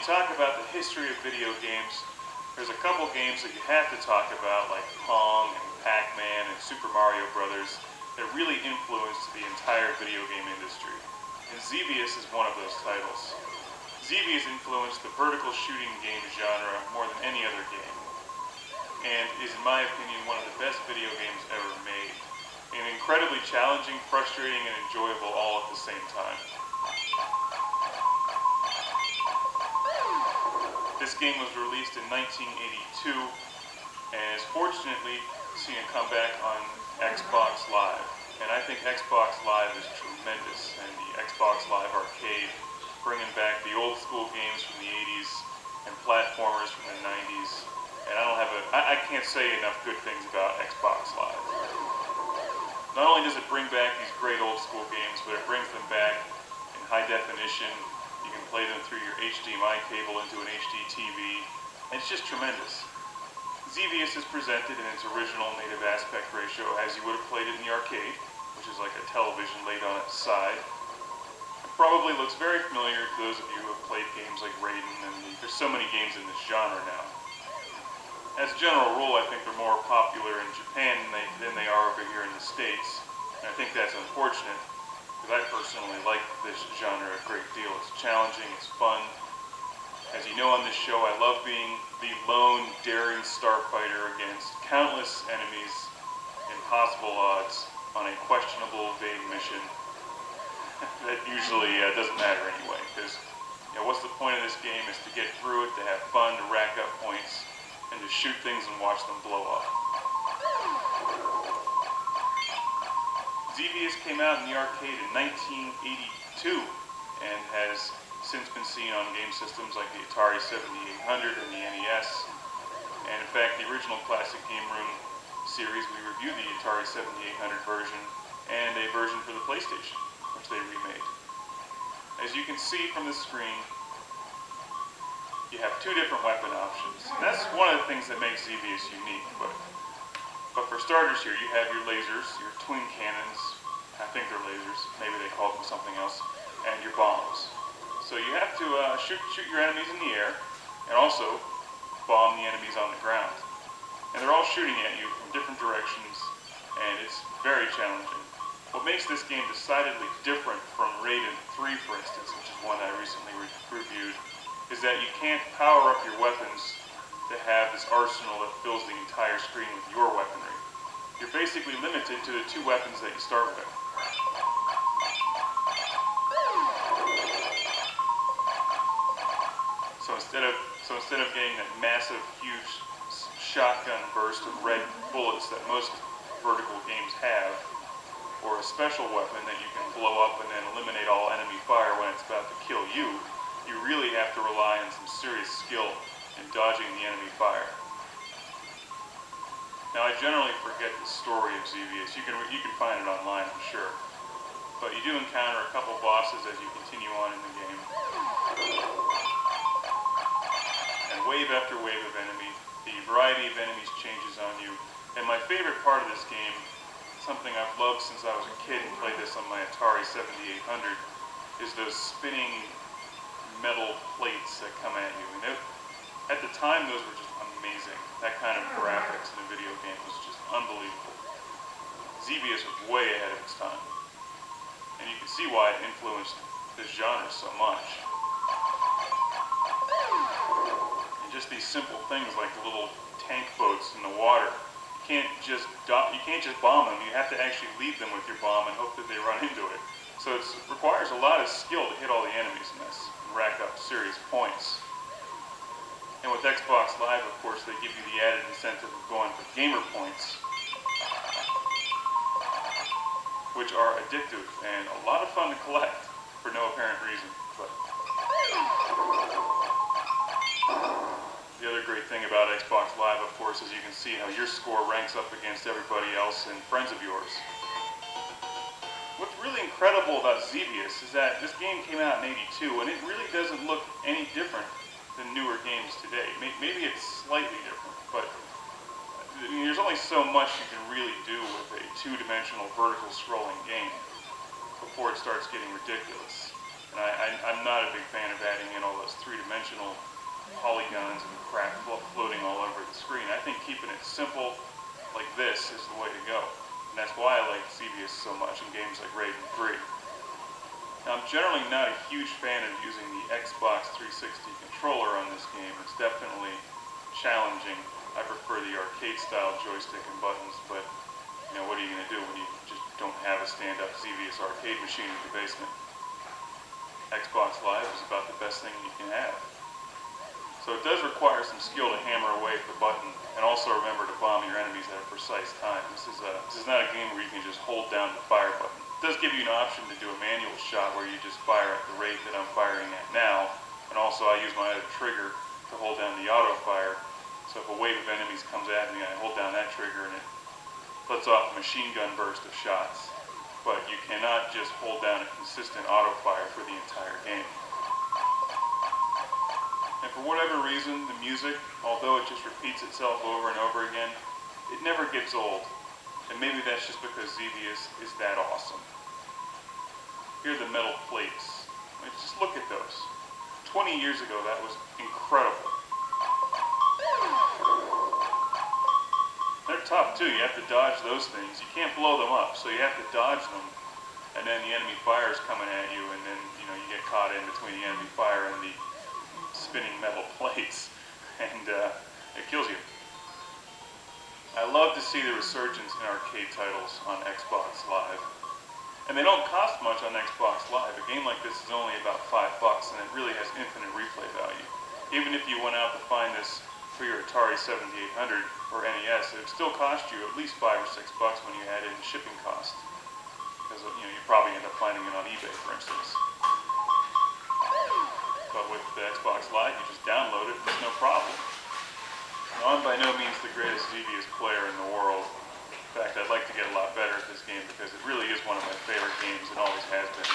you talk about the history of video games, there's a couple games that you have to talk about, like Pong and Pac-Man and Super Mario Brothers, that really influenced the entire video game industry. And Xevious is one of those titles. Xevious influenced the vertical shooting game genre more than any other game, and is, in my opinion, one of the best video games ever made. And incredibly challenging, frustrating, and enjoyable all at the same time. This game was released in 1982 and has fortunately seen a comeback on Xbox Live. And I think Xbox Live is tremendous, and the Xbox Live Arcade, bringing back the old school games from the 80s and platformers from the 90s. And I can't say enough good things about Xbox Live. Not only does it bring back these great old school games, but it brings them back in high definition. You can play them through your HDMI cable into an HD TV, and it's just tremendous. Xevious is presented in its original native aspect ratio as you would have played it in the arcade, which is like a television laid on its side. It probably looks very familiar to those of you who have played games like Raiden, and there's so many games in this genre now. As a general rule, I think they're more popular in Japan than they are over here in the States, and I think that's unfortunate, because I personally like this genre a great deal. It's challenging, it's fun. As you know on this show, I love being the lone, daring starfighter against countless enemies, impossible odds, on a questionable evade mission that usually doesn't matter anyway, because what's the point of this game is to get through it, to have fun, to rack up points, and to shoot things and watch them blow up. Xevious came out in the arcade in 1982 and has since been seen on game systems like the Atari 7800 and the NES. And in fact, the original Classic Game Room series, we reviewed the Atari 7800 version and a version for the PlayStation, which they remade. As you can see from the screen, you have two different weapon options. And that's one of the things that makes Xevious unique. But for starters here, you have your lasers, your twin cannons, I think they're lasers, maybe they call them something else, and your bombs. So you have to shoot your enemies in the air, and also bomb the enemies on the ground. And they're all shooting at you from different directions, and it's very challenging. What makes this game decidedly different from Raiden 3, for instance, which is one I recently reviewed, is that you can't power up your weapons to have this arsenal that fills the entire screen with your weaponry. You're basically limited to the two weapons that you start with. So instead of getting that massive, huge shotgun burst of red bullets that most vertical games have, or a special weapon that you can blow up and then eliminate all enemy fire when it's about to kill you, you really have to rely on some serious skill in dodging the enemy fire. Now, I generally forget the story of Xevious. You can find it online, I'm sure. But you do encounter a couple bosses as you continue on in the game. And wave after wave of enemy, the variety of enemies changes on you. And my favorite part of this game, something I've loved since I was a kid and played this on my Atari 7800, is those spinning metal plates that come at you. And at the time, those were just amazing. That kind of graphics in a video game was just unbelievable. Xevious was way ahead of its time. And you can see why it influenced this genre so much. And just these simple things like the little tank boats in the water. You can't just bomb them. You have to actually lead them with your bomb and hope that they run into it. So it requires a lot of skill to hit all the enemies in this and rack up serious points. And with Xbox Live, of course, they give you the added incentive of going for gamer points, which are addictive and a lot of fun to collect for no apparent reason. But the other great thing about Xbox Live, of course, is you can see how your score ranks up against everybody else and friends of yours. What's really incredible about Xevious is that this game came out in '82, and it really doesn't look any different than newer games today. Maybe it's slightly different, but I mean, there's only so much you can really do with a two-dimensional vertical scrolling game before it starts getting ridiculous. And I'm not a big fan of adding in all those three-dimensional polygons and crap floating all over the screen. I think keeping it simple like this is the way to go. And that's why I like Xevious so much in games like Raiden 3. Now, I'm generally not a huge fan of using the Xbox 360 controller on this game. It's definitely challenging. I prefer the arcade-style joystick and buttons, but you know, what are you going to do when you just don't have a stand-up Xevious arcade machine in your basement? Xbox Live is about the best thing you can have. So it does require some skill to hammer away at the button, and also remember to bomb your enemies at a precise time. This is not a game where you can just hold down the fire button. It does give you an option to do a manual shot where you just fire at the rate that I'm firing at now, and also I use my other trigger to hold down the auto fire. So if a wave of enemies comes at me, I hold down that trigger and it lets off a machine gun burst of shots. But you cannot just hold down a consistent auto fire for the entire game. And for whatever reason, the music, although it just repeats itself over and over again, it never gets old. And maybe that's just because Xevious is that awesome. Here are the metal plates. I mean, just look at those. 20 years ago, that was incredible. They're tough too. You have to dodge those things. You can't blow them up, so you have to dodge them. And then the enemy fire is coming at you, and then you get caught in between the enemy fire and the spinning metal plates, and it kills you. I love to see the resurgence in arcade titles on Xbox Live. And they don't cost much on Xbox Live. A game like this is only about $5, and it really has infinite replay value. Even if you went out to find this for your Atari 7800 or NES, it would still cost you at least $5 or $6 when you add in the shipping cost. Because you probably end up finding it on eBay, for instance. But with the Xbox Live, you just download it, it's no problem. Now, I'm by no means the greatest Xevious player in the world. In fact, I'd like to get a lot better at this game because it really is one of my favorite games and always has been.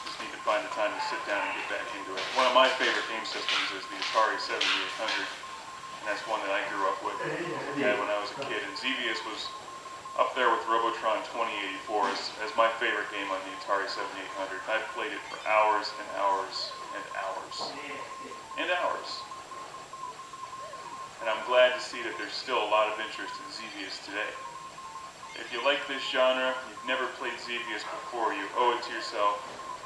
Just need to find the time to sit down and get back into it. One of my favorite game systems is the Atari 7800, and that's one that I grew up with when I was a kid. And Xevious was up there with Robotron 2084 as my favorite game on the Atari 7800. I've played it for hours and hours and hours and hours. And I'm glad to see that there's still a lot of interest in Xevious today. If you like this genre, you've never played Xevious before, you owe it to yourself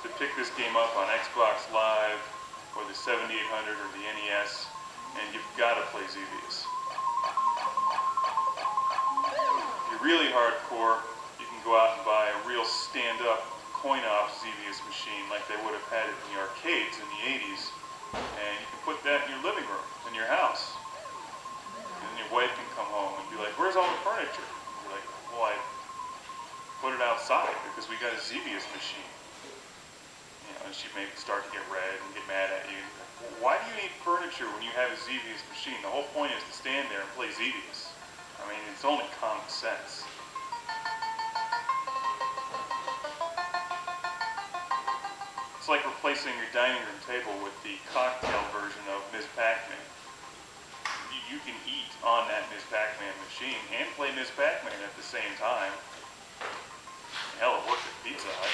to pick this game up on Xbox Live or the 7800 or the NES, and you've got to play Xevious. If you're really hardcore, you can go out and buy a real stand-up coin-op Xevious machine like they would have had it in the arcades in the 80s, and you can put that in your living room, in your house. And your wife can come home and be like, "Where's all the furniture?" And you're like, "Well, I put it outside because we got a Xevious machine." And she may start to get red and get mad at you. Why do you need furniture when you have a Xevious machine? The whole point is to stand there and play Xevious. I mean, it's only common sense. It's like replacing your dining room table with the cocktail version of Ms. Pac-Man. You can eat on that Ms. Pac-Man machine and play Ms. Pac-Man at the same time. Hell, it worked at Pizza Hut.